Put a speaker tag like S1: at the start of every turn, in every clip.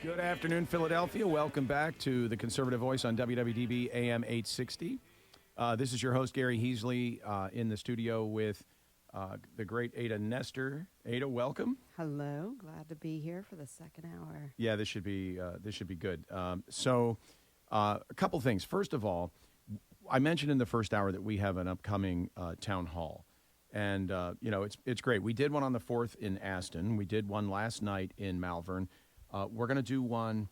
S1: Good afternoon, Philadelphia. Welcome back to the Conservative Voice on WWDB AM 860. This is your host, Gary Heasley, in the studio with the great Ada Nestor. Ada, welcome.
S2: Hello. Glad to be here for the second hour.
S1: Yeah, this should be good. So, a couple things. First of all, I mentioned in the first hour that we have an upcoming town hall. And, it's great. We did one on the 4th in Aston. We did one last night in Malvern. We're going to do one.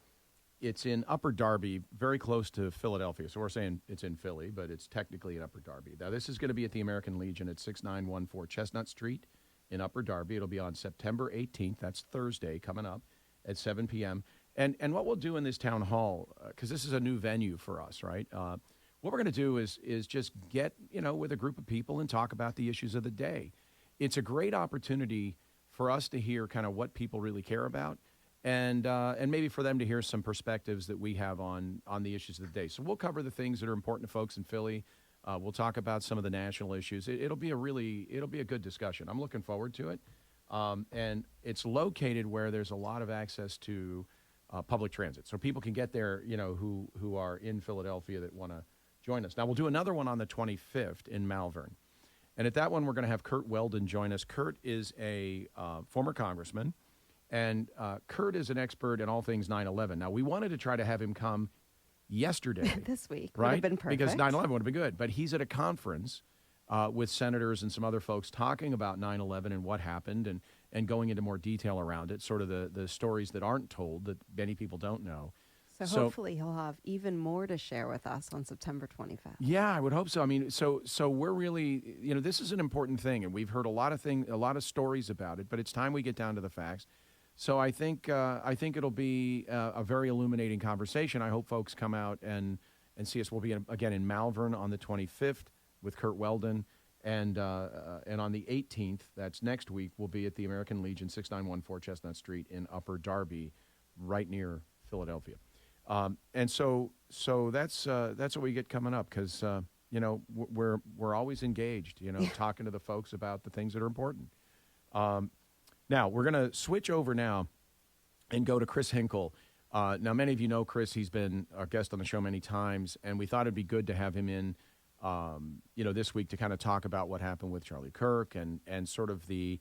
S1: It's in Upper Darby, very close to Philadelphia. So we're saying it's in Philly, but it's technically in Upper Darby. Now, this is going to be at the American Legion at 6914 Chestnut Street in Upper Darby. It'll be on September 18th. That's Thursday coming up at 7 p.m. And what we'll do in this town hall, because this is a new venue for us, right? What we're going to do is just get, with a group of people and talk about the issues of the day. It's a great opportunity for us to hear kind of what people really care about. And maybe for them to hear some perspectives that we have on the issues of the day. So we'll cover the things that are important to folks in Philly. We'll talk about some of the national issues. It'll be a good discussion. I'm looking forward to it. And it's located where there's a lot of access to public transit, so people can get there. Who are in Philadelphia that want to join us. Now we'll do another one on the 25th in Malvern, and at that one we're going to have Kurt Weldon join us. Kurt is a former congressman. And Kurt is an expert in all things 9/11. Now, we wanted to try to have him come yesterday.
S2: This week.
S1: Right?
S2: Would have been perfect.
S1: Because 9/11 would have been good. But he's at a conference with senators and some other folks talking about 9/11 and what happened and going into more detail around it, sort of the stories that aren't told that many people don't know.
S2: So hopefully he'll have even more to share with us on September 25th.
S1: Yeah, I would hope so. I mean, so we're really, this is an important thing, and we've heard a lot of stories about it, but it's time we get down to the facts. So I think it'll be a very illuminating conversation. I hope folks come out and see us. We'll be again in Malvern on the 25th with Kurt Weldon, and on the 18th, that's next week, we'll be at the American Legion, 6914 Chestnut Street in Upper Darby, right near Philadelphia. And so that's what we get coming up, because we're always engaged, talking to the folks about the things that are important. Now, we're going to switch over now and go to Chris Hinkle. Now, many of you know Chris. He's been our guest on the show many times, and we thought it'd be good to have him in, this week to kind of talk about what happened with Charlie Kirk and sort of the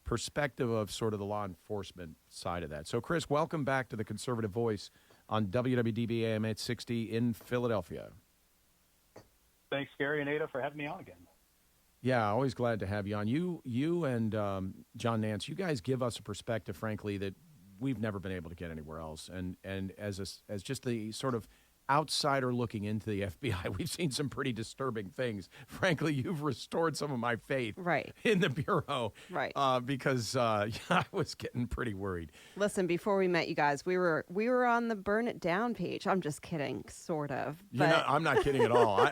S1: perspective of sort of the law enforcement side of that. So, Chris, welcome back to the Conservative Voice on WWDB AM 860 in Philadelphia.
S3: Thanks, Gary and Ada, for having me on again.
S1: Yeah, always glad to have you on. You and John Nance, you guys give us a perspective, frankly, that we've never been able to get anywhere else. And as just the sort of outsider looking into the FBI, we've seen some pretty disturbing things. Frankly, you've restored some of my faith in the Bureau.
S2: Right.
S1: Because I was getting pretty worried.
S2: Listen, before we met you guys, we were on the Burn It Down page. I'm just kidding, sort of. But
S1: I'm not kidding at all.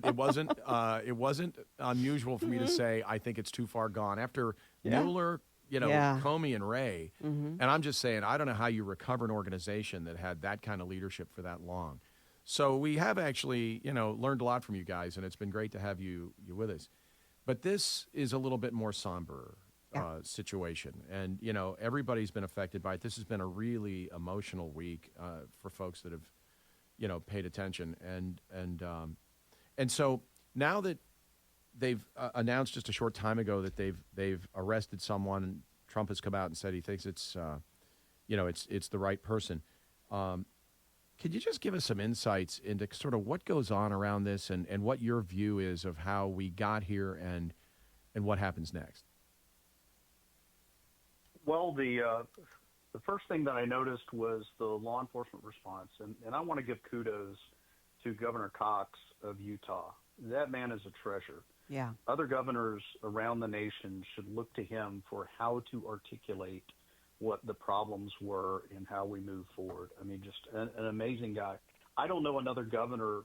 S1: It wasn't unusual for me to say I think it's too far gone. After Mueller, Comey and Wray.
S2: Mm-hmm.
S1: And I'm just saying, I don't know how you recover an organization that had that kind of leadership for that long. So we have actually, learned a lot from you guys, and it's been great to have you with us. But this is a little bit more somber situation. And, everybody's been affected by it. This has been a really emotional week for folks that have, paid attention. And so now that they've announced just a short time ago that they've arrested someone. Trump has come out and said he thinks it's the right person. Could you just give us some insights into sort of what goes on around this and what your view is of how we got here and what happens next?
S3: Well, the first thing that I noticed was the law enforcement response, and I want to give kudos to Governor Cox of Utah. That man is a treasure.
S2: Yeah.
S3: Other governors around the nation should look to him for how to articulate what the problems were and how we move forward. I mean, just an amazing guy. I don't know another governor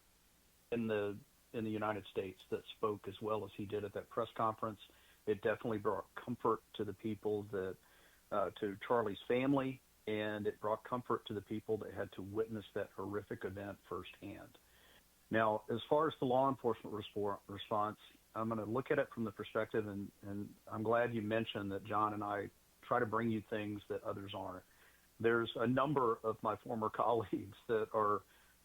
S3: in the United States that spoke as well as he did at that press conference. It definitely brought comfort to the people to Charlie's family, and it brought comfort to the people that had to witness that horrific event firsthand. Now, as far as the law enforcement response, I'm going to look at it from the perspective, and I'm glad you mentioned that John and I try to bring you things that others aren't. There's a number of my former colleagues that are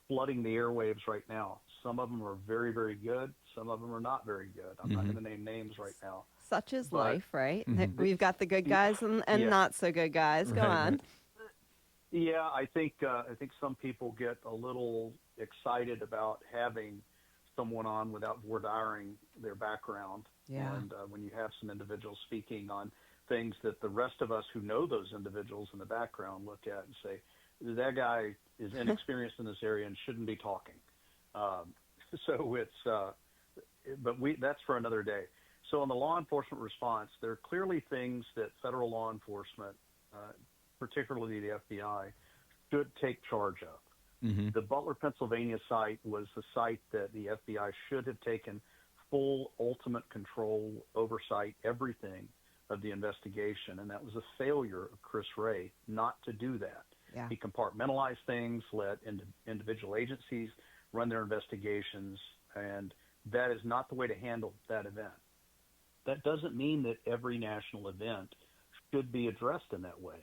S3: flooding the airwaves right now. Some of them are very, very good. Some of them are not very good. I'm not going to name names right now.
S2: Such is
S3: But
S2: life, right? We've got the good guys and
S3: yeah,
S2: not so good guys. Go
S1: Right,
S2: on.
S1: right.
S3: yeah. I think some people get a little excited about having someone on without voir diring their background.
S2: Yeah.
S3: And when you have some individuals speaking on things that the rest of us who know those individuals in the background look at and say, that guy is inexperienced in this area and shouldn't be talking. So that's for another day. So on the law enforcement response, there are clearly things that federal law enforcement, particularly the FBI, should take charge of. The Butler, Pennsylvania site was the site that the FBI should have taken full, ultimate control, oversight, everything of the investigation, and that was a failure of Chris Wray not to do that.
S2: Yeah.
S3: He compartmentalized things, let individual agencies run their investigations, and that is not the way to handle that event. That doesn't mean that every national event should be addressed in that way.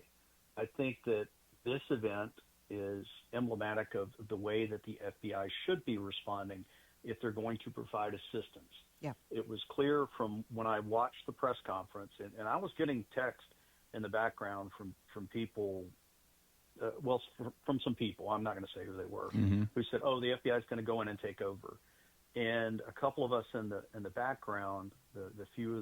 S3: I think that this event is emblematic of the way that the FBI should be responding if they're going to provide assistance.
S2: Yeah.
S3: It was clear from when I watched the press conference, and I was getting text in the background from people, from some people, I'm not going to say who they were, who said, "Oh, the FBI is going to go in and take over." And a couple of us in the background, the few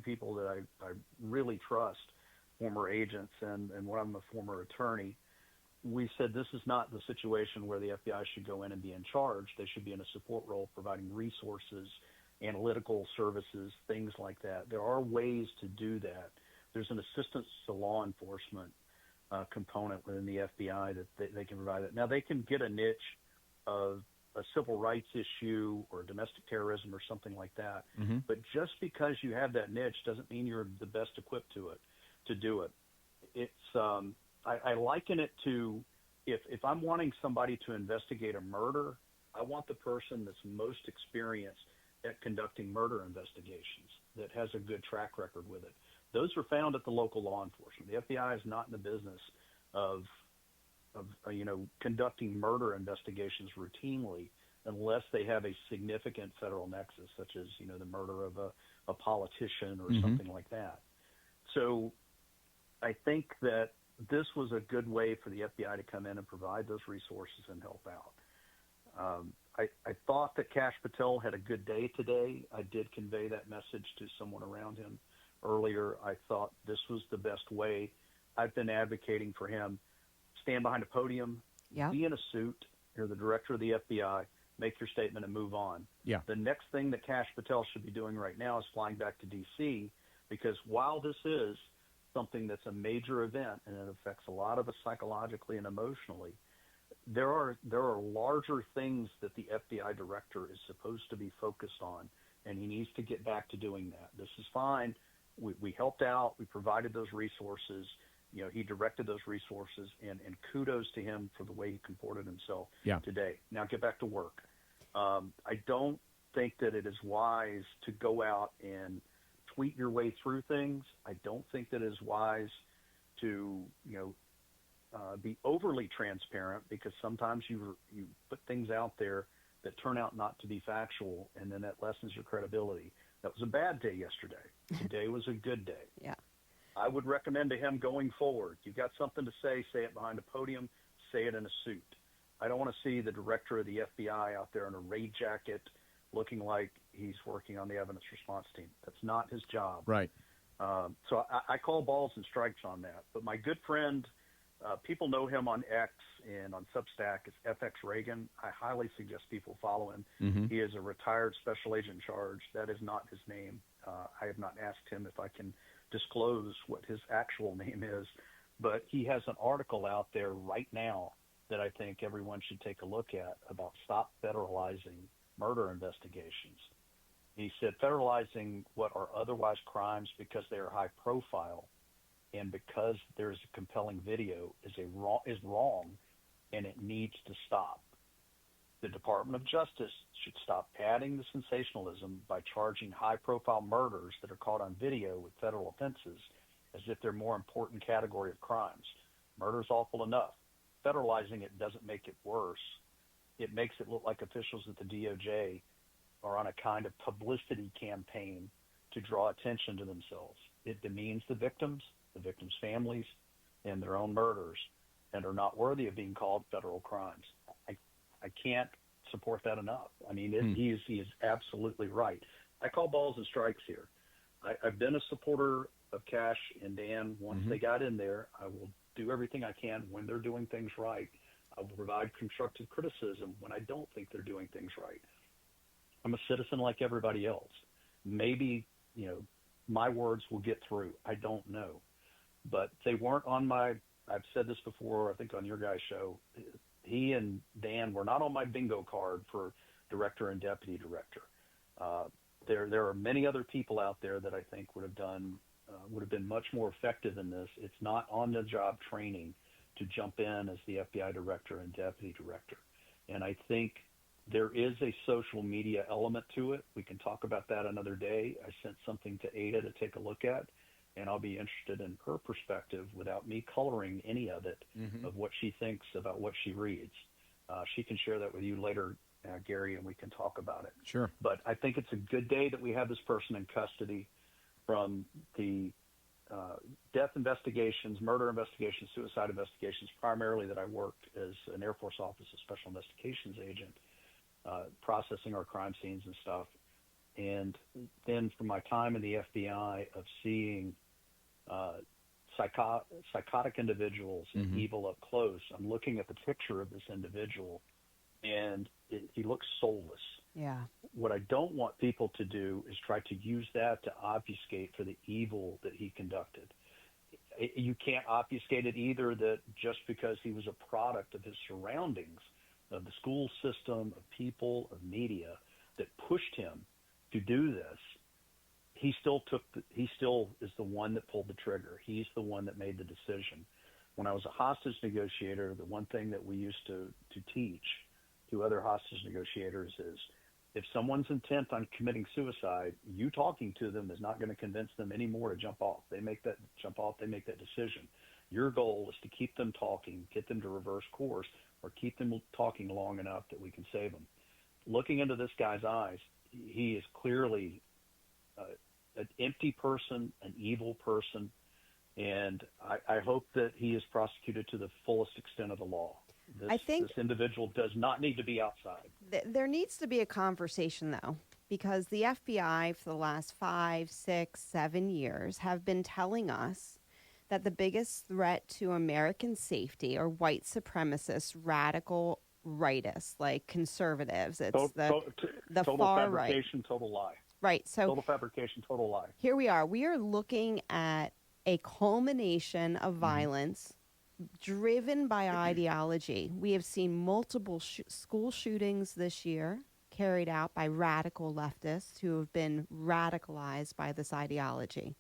S3: people that I really trust, former agents, and when I'm a former attorney, we said this is not the situation where the FBI should go in and be in charge. They should be in a support role, providing resources, analytical services, things like that. There are ways to do that. There's an assistance to law enforcement component within the FBI that they can provide it. Now, they can get a niche of a civil rights issue or domestic terrorism or something like that. But just because you have that niche doesn't mean you're the best equipped to do it. It's I liken it to if I'm wanting somebody to investigate a murder, I want the person that's most experienced at conducting murder investigations, that has a good track record with it. Those are found at the local law enforcement. The FBI is not in the business of conducting murder investigations routinely unless they have a significant federal nexus, such as the murder of a politician or something like that. So I think that this was a good way for the FBI to come in and provide those resources and help out. I thought that Kash Patel had a good day today. I did convey that message to someone around him earlier. I thought this was the best way. I've been advocating for him. Stand behind a podium, be in a suit. You're the director of the FBI. Make your statement and move on.
S1: Yeah.
S3: The next thing that Kash Patel should be doing right now is flying back to D.C. because while this is something that's a major event and it affects a lot of us psychologically and emotionally, there are larger things that the FBI director is supposed to be focused on, and he needs to get back to doing that. This is fine. We helped out. We provided those resources. He directed those resources, and kudos to him for the way he comported himself today. Now get back to work. I don't think that it is wise to go out and tweet your way through things. I don't think that it is wise to, be overly transparent, because sometimes you put things out there that turn out not to be factual, and then that lessens your credibility. That was a bad day yesterday. Today was a good day.
S2: Yeah.
S3: I would recommend to him going forward, you've got something to say it behind a podium, say it in a suit. I don't want to see the director of the FBI out there in a raid jacket looking like he's working on the evidence response team. That's not his job.
S1: Right.
S3: So I call balls and strikes on that. But my good friend, people know him on X and on Substack. It's FX Reagan. I highly suggest people follow him. He is a retired special agent in charge. That is not his name. I have not asked him if I can disclose what his actual name is, but he has an article out there right now that I think everyone should take a look at about stop federalizing murder investigations. He said federalizing what are otherwise crimes because they are high profile and because there's a compelling video is wrong, and it needs to stop. The Department of Justice should stop padding the sensationalism by charging high-profile murders that are caught on video with federal offenses as if they're more important category of crimes. Murder's awful enough. Federalizing it doesn't make it worse. It makes it look like officials at the DOJ are on a kind of publicity campaign to draw attention to themselves. It demeans the victims' families, and their own murders, and are not worthy of being called federal crimes. I can't support that enough. I mean, he is absolutely right. I call balls and strikes here. I've been a supporter of Cash and Dan. Once they got in there, I will do everything I can when they're doing things right. I will provide constructive criticism when I don't think they're doing things right. I'm a citizen like everybody else. Maybe, my words will get through. I don't know. But they weren't on I've said this before, I think on your guys' show, he and Dan were not on my bingo card for director and deputy director. There are many other people out there that I think would have been much more effective in this. It's not on-the-job training to jump in as the FBI director and deputy director. And I think there is a social media element to it. We can talk about that another day. I sent something to Ada to take a look at, and I'll be interested in her perspective without me coloring any of it, of what she thinks about what she reads. She can share that with you later, Gary, and we can talk about it.
S1: Sure.
S3: But I think it's a good day that we have this person in custody from the death investigations, murder investigations, suicide investigations, primarily that I worked as an Air Force Office of Special Investigations agent, processing our crime scenes and stuff. And then from my time in the FBI of seeing psychotic individuals and evil up close, I'm looking at the picture of this individual, and he looks soulless.
S2: Yeah.
S3: What I don't want people to do is try to use that to obfuscate for the evil that he conducted. You can't obfuscate it either that just because he was a product of his surroundings, of the school system, of people, of media that pushed him to do this, he still is the one that pulled the trigger. He's the one that made the decision. When I was a hostage negotiator, the one thing that we used to teach to other hostage negotiators is if someone's intent on committing suicide, you talking to them is not going to convince them anymore to jump off. They make that decision. Your goal is to keep them talking, get them to reverse course, or keep them talking long enough that we can save them. Looking into this guy's eyes, he is clearly an empty person, an evil person, and I hope that he is prosecuted to the fullest extent of the law.
S2: I think
S3: this individual does not need to be outside.
S2: There needs to be a conversation, though, because the FBI for the last 5, 6, 7 years have been telling us that the biggest threat to American safety are white supremacists, radical rightists, like conservatives. It's the far right.
S3: Total fabrication, total lie.
S2: Right. So
S3: total fabrication, total lie.
S2: Here we are. We are looking at a culmination of violence driven by ideology. We have seen multiple school shootings this year carried out by radical leftists who have been radicalized by this ideology.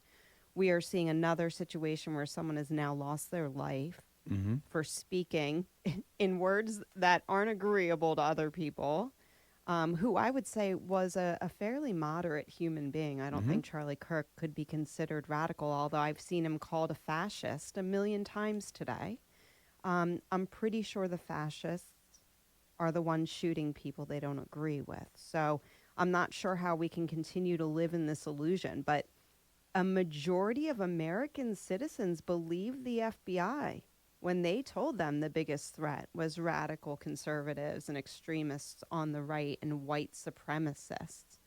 S2: We are seeing another situation where someone has now lost their life for speaking in words that aren't agreeable to other people, who I would say was a fairly moderate human being. I don't think Charlie Kirk could be considered radical, although I've seen him called a fascist 1,000,000 times today. I'm pretty sure the fascists are the ones shooting people they don't agree with. So I'm not sure how we can continue to live in this illusion, but a majority of American citizens believe the FBI when they told them the biggest threat was radical conservatives and extremists on the right and white supremacists.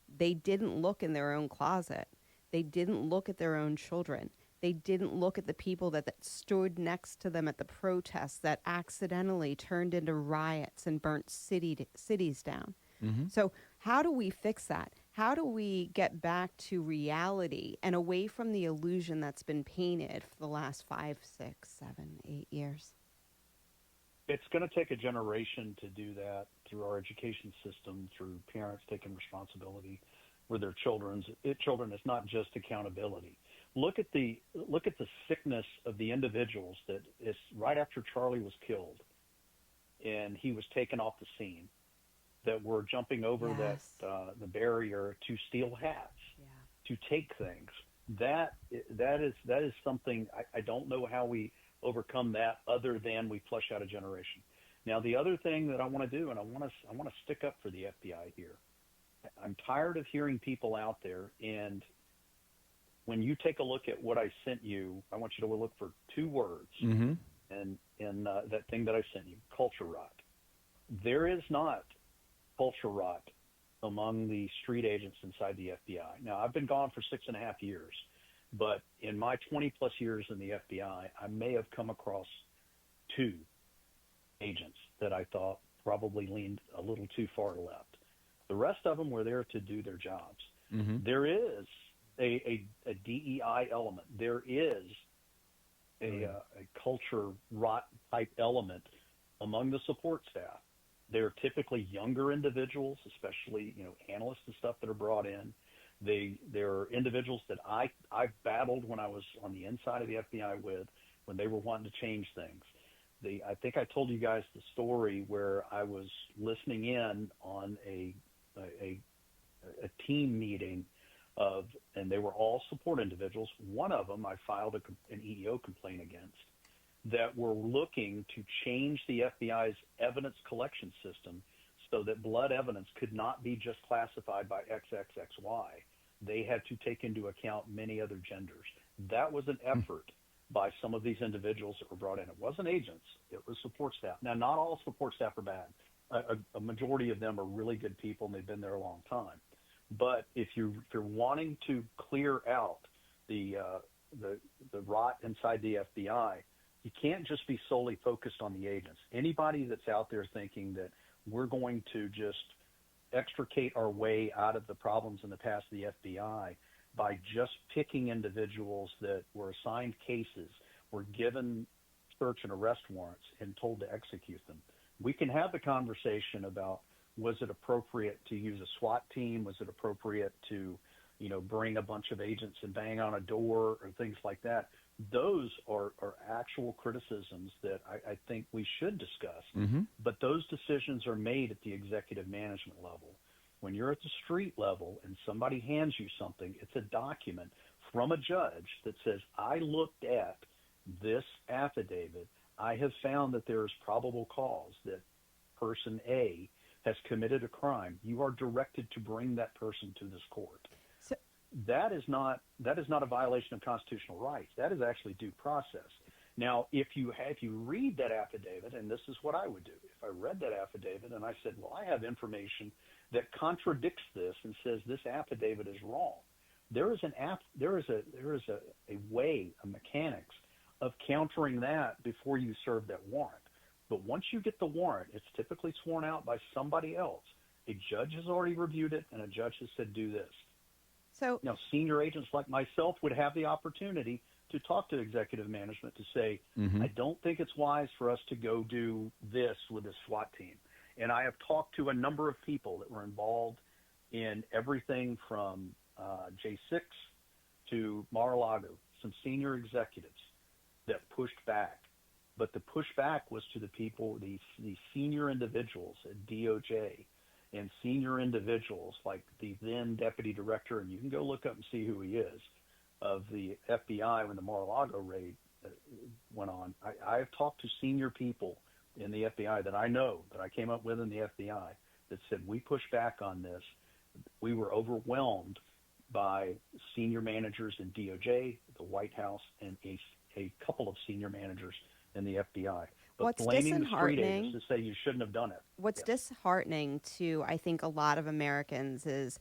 S2: They didn't look in their own closet. They didn't look at their own children. They didn't look at the people that stood next to them at the protests that accidentally turned into riots and burnt cities down. So how do we fix that? How do we get back to reality and away from the illusion that's been painted for the last 5, 6, 7, 8 years?
S3: It's going to take a generation to do that through our education system, through parents taking responsibility with their children. Children, it's not just accountability. Look at the sickness of the individuals that is right after Charlie was killed and he was taken off the scene, that were jumping over the barrier to steal hats, to take things. That is something I don't know how we overcome that other than we flush out a generation. Now, the other thing that I want to do, and I want to stick up for the FBI here. I'm tired of hearing people out there, and when you take a look at what I sent you, I want you to look for two words
S1: Mm-hmm.
S3: in that thing that I sent you, culture rot. There is not culture rot among the street agents inside the FBI. Now, I've been gone for 6.5 years, but in my 20-plus years in the FBI, I may have come across two agents that I thought probably leaned a little too far left. The rest of them were there to do their jobs.
S1: Mm-hmm.
S3: There is a DEI element. There is a culture rot type element among the support staff. They're typically younger individuals, especially analysts and stuff that are brought in. They're individuals that I've battled when I was on the inside of the FBI with, when they were wanting to change things. I think I told you guys the story where I was listening in on a team meeting and they were all support individuals. One of them I filed an EEO complaint against, that were looking to change the FBI's evidence collection system so that blood evidence could not be just classified by XXXY. They had to take into account many other genders. That was an effort by some of these individuals that were brought in. It wasn't agents. It was support staff. Now, not all support staff are bad. A majority of them are really good people, and they've been there a long time. But if you're wanting to clear out the rot inside the FBI, you can't just be solely focused on the agents. Anybody that's out there thinking that we're going to just extricate our way out of the problems in the past of the FBI by just picking individuals that were assigned cases, were given search and arrest warrants, and told to execute them. We can have the conversation about, was it appropriate to use a SWAT team? Was it appropriate to, bring a bunch of agents and bang on a door or things like that? Those are actual criticisms that I think we should discuss.
S1: Mm-hmm.
S3: But those decisions are made at the executive management level. When you're at the street level and somebody hands you something, it's a document from a judge that says, I looked at this affidavit. I have found that there is probable cause that person A has committed a crime. You are directed to bring that person to this court.
S2: So,
S3: that is not a violation of constitutional rights. That is actually due process. Now, if you read that affidavit, and this is what I would do, if I read that affidavit and I said, well, I have information that contradicts this and says this affidavit is wrong, there is a way, a mechanics of countering that before you serve that warrant. But once you get the warrant, it's typically sworn out by somebody else. A judge has already reviewed it, and a judge has said, do this.
S2: so
S3: Now, senior agents like myself would have the opportunity to talk to executive management to say,
S1: Mm-hmm.
S3: I don't think it's wise for us to go do this with a SWAT team. And I have talked to a number of people that were involved in everything from J6 to Mar-a-Lago, some senior executives that pushed back. But the pushback was to the people, the senior individuals at DOJ and senior individuals like the then deputy director, and you can go look up and see who he is, of the FBI when the Mar-a-Lago raid went on. I have talked to senior people in the FBI that I know, that I came up with in the FBI, that said, we pushed back on this. We were overwhelmed by senior managers in DOJ, the White House, and a couple of senior managers in the FBI. But
S2: What's
S3: blaming the street
S2: disheartening-
S3: agents to say you shouldn't have done it.
S2: what's
S3: Yes.
S2: disheartening to, I think, a lot of Americans is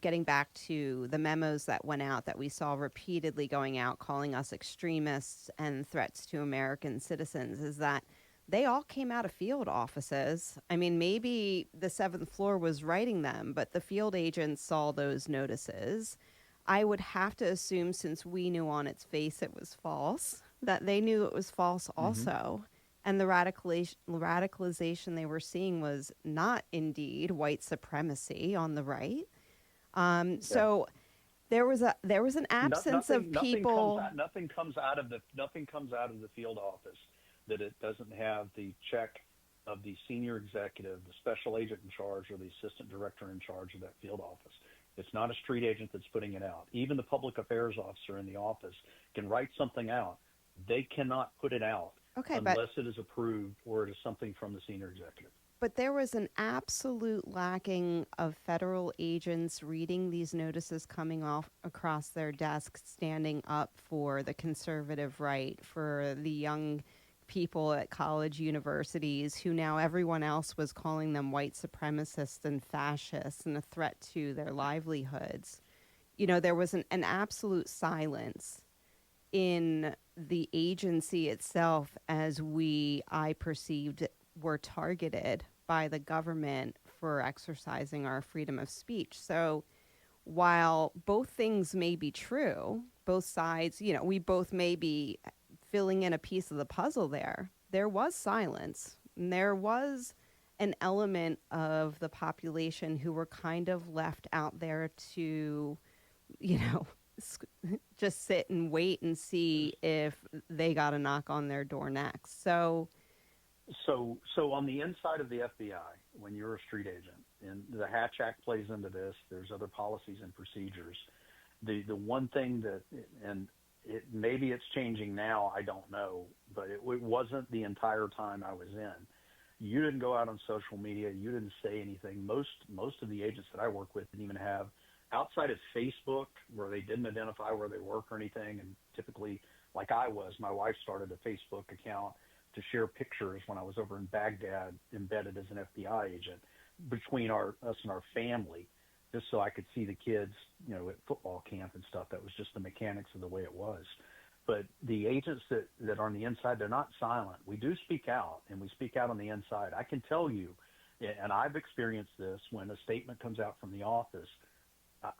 S2: getting back to the memos that went out that we saw repeatedly going out calling us extremists and threats to American citizens, is that they all came out of field offices. I mean, maybe the 7th floor was writing them, but the field agents saw those notices. I would have to assume, since we knew on its face it was false, that they knew it was false also. And the radicalization they were seeing was not indeed white supremacy on the right. So there was an absence of people.
S3: Nothing comes out of the field office that it doesn't have the check of the senior executive, the special agent in charge, or the assistant director in charge of that field office. It's not a street agent that's putting it out. Even the public affairs officer in the office can write something out, they cannot put it out
S2: Okay,
S3: unless it is approved or it is something from the senior executive.
S2: but there was an absolute lacking of federal agents reading these notices coming off across their desks, standing up for the conservative right, for the young people at college universities who now everyone else was calling them white supremacists and fascists and a threat to their livelihoods. You know, there was an absolute silence in the agency itself as I perceived, were targeted by the government for exercising our freedom of speech. So while both things may be true, both sides, you know, we both may be filling in a piece of the puzzle there was silence. And there was an element of the population who were kind of left out there to, you know, just sit and wait and see if they got a knock on their door next. So
S3: on the inside of the FBI, when you're a street agent, and the Hatch Act plays into this, there's other policies and procedures. The one thing that, and maybe it's changing now, I don't know, but it wasn't the entire time I was in. You didn't go out on social media. You didn't say anything. Most of the agents that I work with didn't even have, outside of Facebook, where they didn't identify where they work or anything. And typically, like I was, my wife started a Facebook account to share pictures when I was over in Baghdad, embedded as an FBI agent, between us and our family, just so I could see the kids, you know, at football camp and stuff. That was just the mechanics of the way it was. But the agents that are on the inside, they're not silent. We do speak out, and we speak out on the inside. I can tell you, and I've experienced this, when a statement comes out from the office,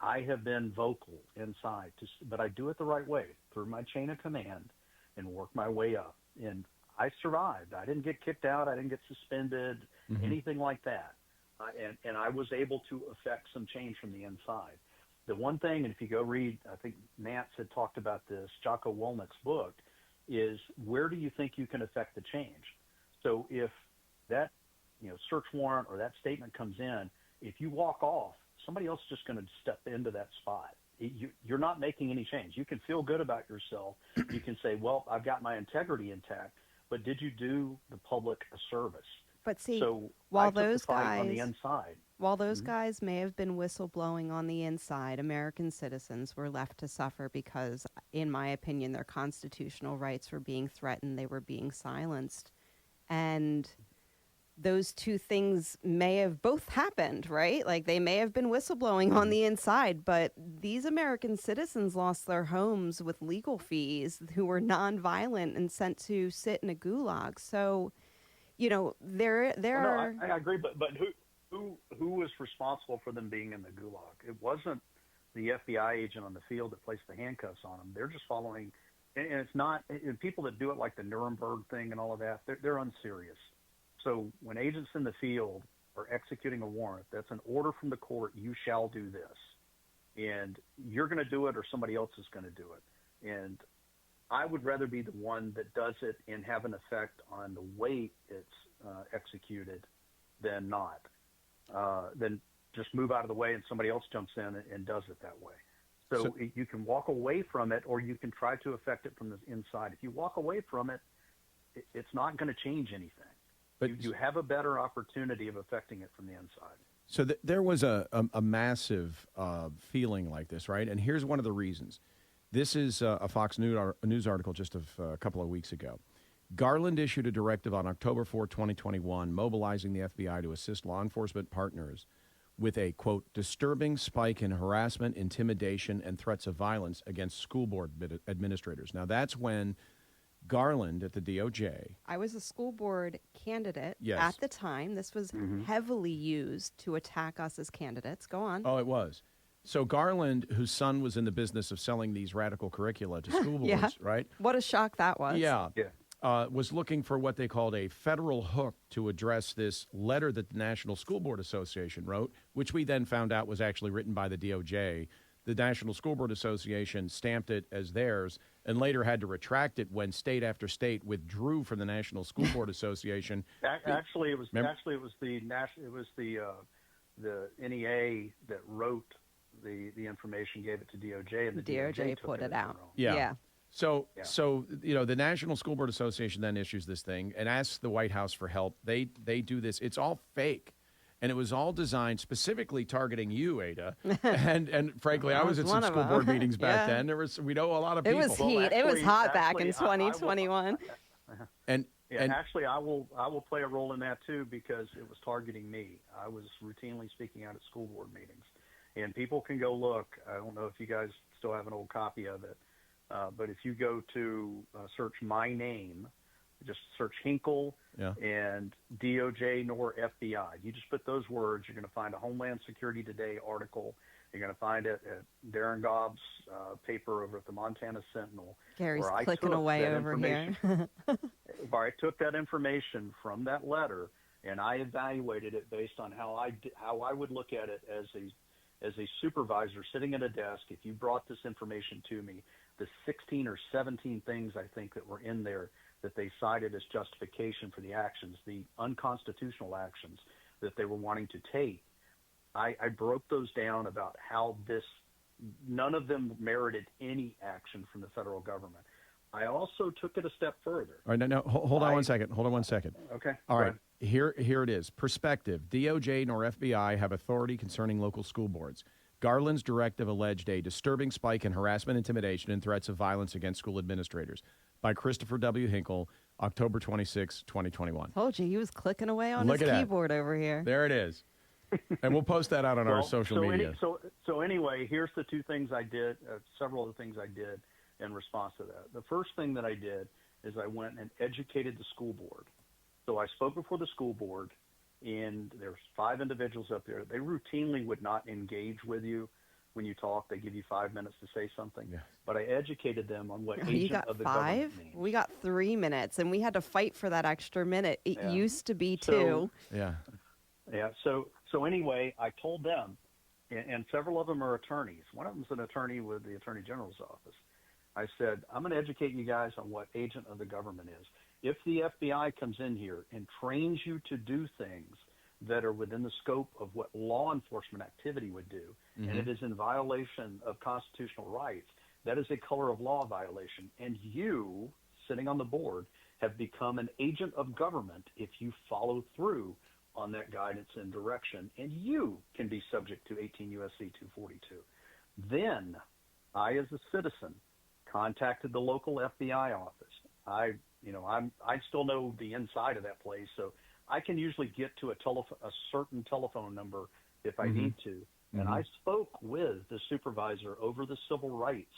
S3: I have been vocal inside, but I do it the right way, through my chain of command, and work my way up. And I survived. I didn't get kicked out. I didn't get suspended, anything like that. And I was able to affect some change from the inside. The one thing, and if you go read, I think Nance had talked about this, Jocko Willnick's book, is where do you think you can affect the change? So if that, you know, search warrant or that statement comes in, if you walk off, somebody else is just going to step into that spot. You're not making any change. You can feel good about yourself. You can say, well, I've got my integrity intact, but did you do the public a service?
S2: But see,
S3: so
S2: while
S3: I took
S2: those
S3: the fight
S2: guys
S3: on the inside.
S2: while those guys may have been whistleblowing on the inside, American citizens were left to suffer because, in my opinion, their constitutional rights were being threatened. They were being silenced. And those two things may have both happened, right? Like, they may have been whistleblowing on the inside, but these American citizens lost their homes with legal fees who were nonviolent and sent to sit in a gulag. So, you know, there are...
S3: I agree, but who was responsible for them being in the gulag? It wasn't the FBI agent on the field that placed the handcuffs on them. They're just following, and it's not, and people that do it like the Nuremberg thing and all of that, they're unserious. So when agents in the field are executing a warrant, that's an order from the court, you shall do this. And you're going to do it or somebody else is going to do it. And I would rather be the one that does it and have an effect on the way it's executed than not. Then just move out of the way and somebody else jumps in and does it that way. So you can walk away from it, or you can try to affect it from the inside. If you walk away from it, it's not going to change anything. But you have a better opportunity of affecting it from the inside.
S1: So there was a massive feeling like this, right? And here's one of the reasons. This is a Fox News article just of a couple of weeks ago. Garland issued a directive on October 4, 2021, mobilizing the FBI to assist law enforcement partners with a, quote, disturbing spike in harassment, intimidation, and threats of violence against school board administrators. Now, that's when Garland at the DOJ...
S2: I was a school board candidate
S1: Yes.
S2: at the time. This was heavily used to attack us as candidates. Go on.
S1: Oh, it was. So Garland, whose son was in the business of selling these radical curricula to school boards,
S2: Yeah.
S1: right?
S2: What a shock that was.
S1: Yeah. Was looking for what they called a federal hook to address this letter that the National School Board Association wrote, which we then found out was actually written by the DOJ. The National School Board Association stamped it as theirs and later had to retract it when state after state withdrew from the National School Board Association.
S3: Actually, it was
S1: Remember?
S3: the NEA that wrote the information, gave it to DOJ, and the DOJ
S2: DOJ
S3: took
S2: put it
S3: as
S2: out.
S3: their own.
S1: Yeah.
S2: Yeah.
S3: Yeah.
S1: So the National School Board Association then issues this thing and asks the White House for help. They do this. It's all fake, and it was all designed specifically targeting you, Ada. and frankly, I was at some school board meetings back then. We know a lot of people.
S2: It was
S3: Well,
S2: heat. It was hot back in
S3: actually,
S2: 2021.
S1: And
S3: actually, I will play a role in that too, because it was targeting me. I was routinely speaking out at school board meetings, and people can go look. I don't know if you guys still have an old copy of it, but if you go to search my name, just search Hinkle and DOJ nor FBI. You just put those words, you're going to find a Homeland Security Today article. You're going to find it at Darren Gobb's paper over at the Montana Sentinel.
S2: Gary's clicking away over here.
S3: Where I took that information from that letter and I evaluated it based on how I would look at it as a supervisor sitting at a desk. If you brought this information to me, the 16 or 17 things I think that were in there that they cited as justification for the actions, the unconstitutional actions that they were wanting to take, I broke those down about how none of them merited any action from the federal government. I also took it a step further.
S1: All right, no, hold on 1 second. Hold on 1 second.
S3: Okay.
S1: All right, here it is. Perspective. DOJ nor FBI have authority concerning local school boards. Garland's directive alleged a disturbing spike in harassment, intimidation, and threats of violence against school administrators. By Christopher W. Hinkle, October 26, 2021.
S2: Told you, he was clicking away on his keyboard over here.
S1: There it is. And we'll post that out on our social media.
S3: So anyway, here's the two things I did, several of the things I did in response to that. The first thing that I did is I went and educated the school board. So I spoke before the school board, and there's 5 individuals up there. They routinely would not engage with you when you talk. They give you 5 minutes to say something. Yeah. But I educated them on what agent of the government means.
S2: We got 3 minutes, and we had to fight for that extra minute. It used to be 2.
S1: Yeah.
S3: Yeah. So anyway, I told them, and several of them are attorneys. One of them's an attorney with the Attorney General's office. I said, I'm going to educate you guys on what agent of the government is. If the FBI comes in here and trains you to do things that are within the scope of what law enforcement activity would do, and it is in violation of constitutional rights, that is a color of law violation. And you, sitting on the board, have become an agent of government if you follow through on that guidance and direction, and you can be subject to 18 U.S.C. 242. Then I, as a citizen, contacted the local FBI office. I still know the inside of that place, so I can usually get to a certain telephone number if I need to. And I spoke with the supervisor over the civil rights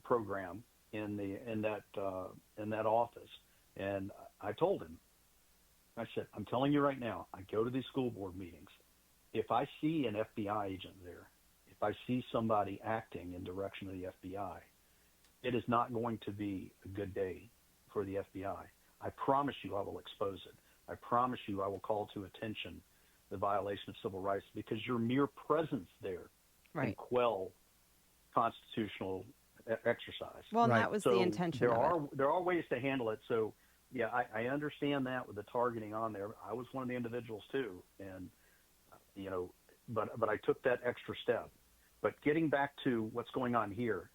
S3: program in that office, and I told him, I said, I'm telling you right now, I go to these school board meetings. If I see an FBI agent there, if I see somebody acting in direction of the FBI, it is not going to be a good day for the FBI. I promise you I will expose it. I promise you I will call to attention the violation of civil rights, because your mere presence there can quell constitutional exercise.
S2: Well, and that was the intention of it.
S3: There are ways to handle it. So, yeah, I understand that with the targeting on there. I was one of the individuals too, and but I took that extra step. But getting back to what's going on here,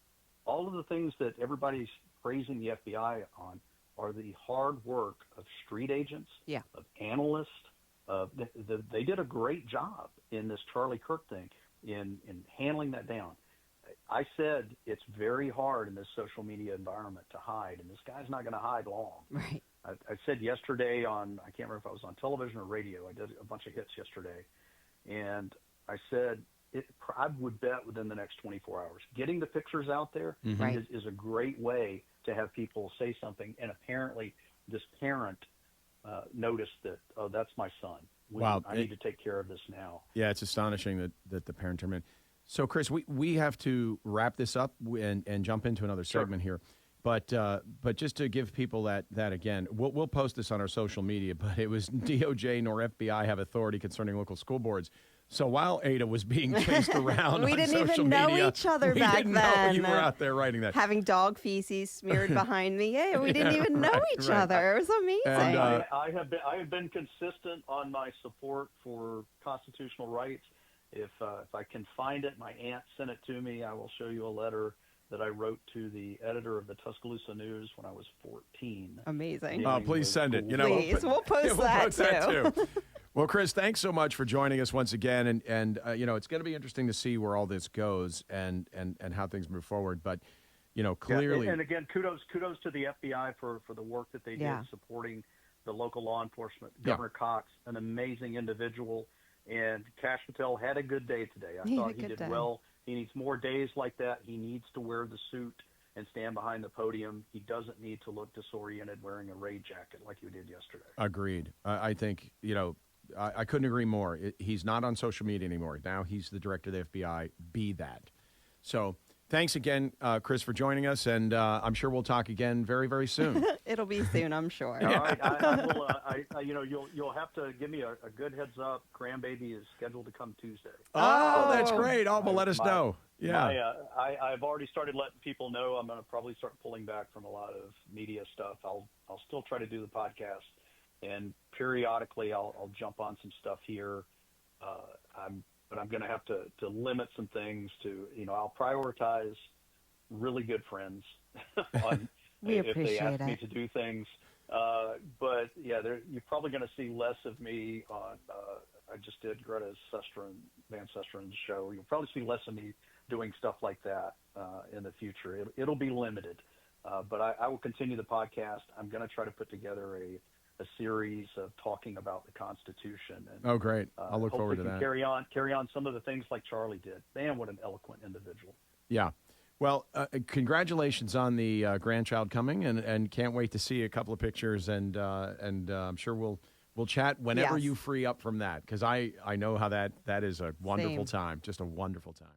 S3: all of the things that everybody's praising the FBI on are the hard work of street agents, of analysts. They did a great job in this Charlie Kirk thing in handling that down. I said it's very hard in this social media environment to hide, and this guy's not going to hide long.
S2: Right.
S3: I said yesterday I can't remember if I was on television or radio, I did a bunch of hits yesterday, and I said I would bet within the next 24 hours. Getting the pictures out there is a great way to have people say something, and apparently this parent noticed that, oh, that's my son. I need to take care of this now.
S1: Yeah, it's astonishing that the parent turned in. So, Chris, we have to wrap this up and jump into another segment here. But just to give people that again, we'll post this on our social media, but it was DOJ nor FBI have authority concerning local school boards. So while Ada was being chased around
S2: we
S1: on
S2: didn't
S1: social
S2: even know
S1: media,
S2: each other
S1: we
S2: back
S1: didn't
S2: then.
S1: Know you were out there writing that.
S2: Having dog feces smeared behind me. Yeah, we didn't even know each other. It was amazing.
S3: And, I have been consistent on my support for constitutional rights. If I can find it, my aunt sent it to me. I will show you a letter that I wrote to the editor of the Tuscaloosa News when I was 14.
S2: Amazing.
S3: Yeah.
S1: Please send it. You know,
S2: Please, we'll post that
S1: too. Well, Chris, thanks so much for joining us once again, and you know, it's going to be interesting to see where all this goes and how things move forward. But you know, clearly,
S3: and again, kudos to the FBI for the work that they did supporting the local law enforcement. Governor Cox, an amazing individual, and Kash Patel had a good day today. I thought he did well. He needs more days like that. He needs to wear the suit and stand behind the podium. He doesn't need to look disoriented wearing a raid jacket like he did yesterday. Agreed.
S1: I think, you know, I couldn't agree more. He's not on social media anymore. Now he's the director of the FBI. Be that. So thanks again, Chris, for joining us, and I'm sure we'll talk again very, very soon.
S2: It'll be soon, I'm sure.
S3: All right, I will. You know, you'll have to give me a good heads up. Grandbaby is scheduled to come Tuesday.
S1: Oh, that's great. Oh, well, let us know. Yeah.
S3: I've already started letting people know. I'm going to probably start pulling back from a lot of media stuff. I'll still try to do the podcast, and periodically I'll jump on some stuff here. But I'm going to have to limit some things to, you know, I'll prioritize really good friends if they ask me to do things. But yeah, you're probably going to see less of me on. I just did Greta Van Susteren's show. You'll probably see less of me doing stuff like that in the future. It'll be limited, but I will continue the podcast. I'm going to try to put together a series of talking about the Constitution. And,
S1: oh, great! I'll look forward to that.
S3: Carry on some of the things like Charlie did. Man, what an eloquent individual!
S1: Yeah. Well, congratulations on the grandchild coming, and can't wait to see a couple of pictures, and I'm sure we'll chat whenever you free up from that, because I know how that is a wonderful time, just a wonderful time.